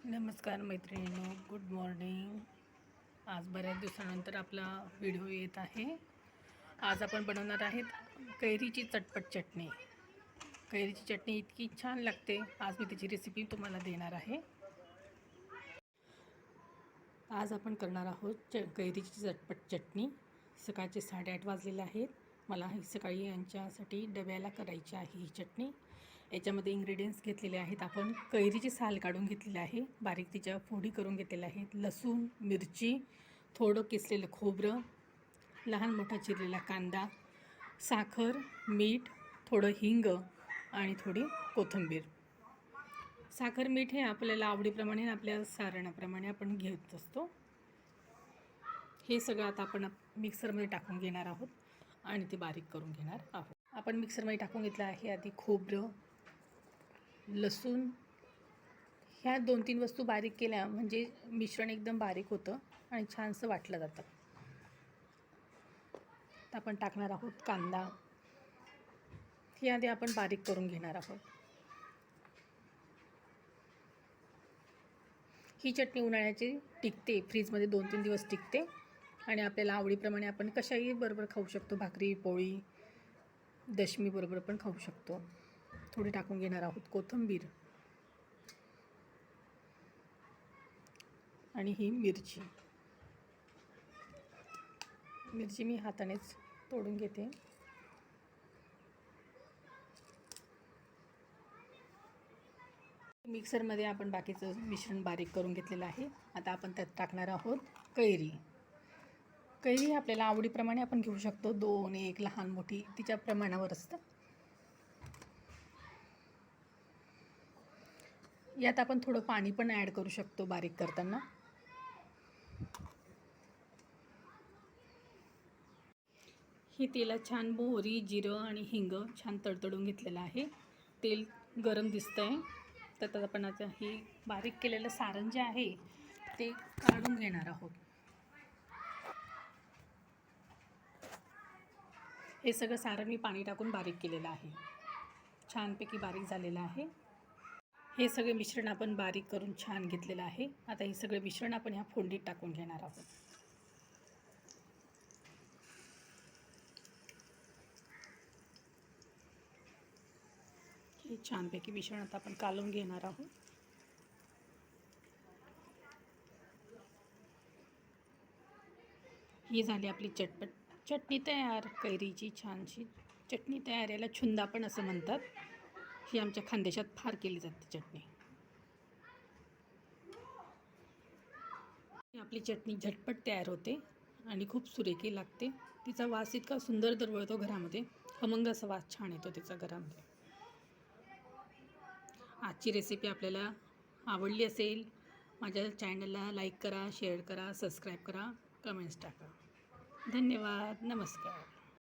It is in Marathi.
नमस्कार मैत्रिणींनो, गुड मॉर्निंग. आज बऱ्याच दिवसानंतर आपला व्हिडिओ येत आहे. आज आपण बनवणार आहेत कैरीची चटपट चटणी. कैरीची चटणी इतकी छान लागते. आज मी त्याची रेसिपी तुम्हाला देणार आहे. आज आपण करणार आहोत कैरीची चटपट चटणी. सकाळचे 8:30 वाजलेले आहेत. मला ही सकाळी यांच्यासाठी डब्याला करायची आहे ही चटणी. याच्यामध्ये इन्ग्रेडियंट्स घेतलेले आहेत. आपण कैरीची साल काढून घेतलेली आहे, बारीक तिच्या फोडी करून घेतलेल्या आहेत. लसूण, मिरची, थोडं किसलेलं खोबरं, लहान मोठा चिरलेला कांदा, साखर, मीठ, थोडं हिंग आणि थोडी कोथिंबीर. साखर मीठ हे आपल्याला आवडीप्रमाणे आपल्या सारणाप्रमाणे आपण घेत असतो. हे सगळं आता आपण मिक्सरमध्ये टाकून घेणार आहोत आणि ते बारीक करून घेणार आहोत. आपण मिक्सरमध्ये टाकून घेतलं आहे. आधी खोबरं, लसूण ह्या 2-3 वस्तू बारीक केल्या म्हणजे मिश्रण एकदम बारीक होतं आणि छानसं वाटलं जातं. तर आपण टाकणार आहोत कांदा. ही आधी आपण बारीक करून घेणार आहोत. ही चटणी उन्हाळ्याची टिकते, फ्रीजमध्ये 2-3 दिवस टिकते आणि आपल्याला आवडीप्रमाणे आपण कशाही बरोबर खाऊ शकतो. भाकरी, पोळी, दशमी बरोबर पण खाऊ शकतो. थोडी टाकून घेणार आहोत कोथिंबीर आणि ही मिरची मी हातानेच तोडून घेते. मिक्सरमध्ये आपण बाकीचं मिश्रण बारीक करून घेतलेलं आहे. आता आपण त्यात टाकणार आहोत कैरी. कैरी आपल्याला आवडीप्रमाणे आपण घेऊ शकतो. 2, 1, लहान मोठी तिच्या प्रमाणावर असतं. यात आपण थोडं पाणी पण ॲड करू शकतो बारीक करताना. ही तेलात छान मोहरी, जिरं आणि हिंग छान तडतडून घेतलेलं आहे. तेल गरम दिसतंय. तर आपण आता ही बारीक केलेलं सारण जे आहे ते काढून घेणार आहोत. हे सगळं सारण मी पाणी टाकून बारीक केलेलं आहे. छानपैकी बारीक झालेलं आहे. हे सगळे मिश्रण आपण बारीक करून छान घेतलेलं आहे. आता हे सगळे मिश्रण आपण ह्या फोडणीत टाकून घेणार आहोत. हे छानपैकी मिश्रण आता आपण कालवून घेणार आहोत. ही झाली आपली चटपट चटणी तयार. कैरीची छानशी चटणी तयार. याला छुंदा पण असं म्हणतात. ही आमच्या खानदेशात फार केली जाते चटणी. आपली चटणी झटपट तयार होते आणि खूप सुरेखी लागते. तिचा वास इतका सुंदर दरवळतो घरामध्ये. खमंग असा वास छान येतो तिचा घरामध्ये. आजची रेसिपी आपल्याला आवडली असेल, माझ्या चॅनलला लाईक करा, शेअर करा, सबस्क्राईब करा, कमेंट्स टाका. धन्यवाद. नमस्कार.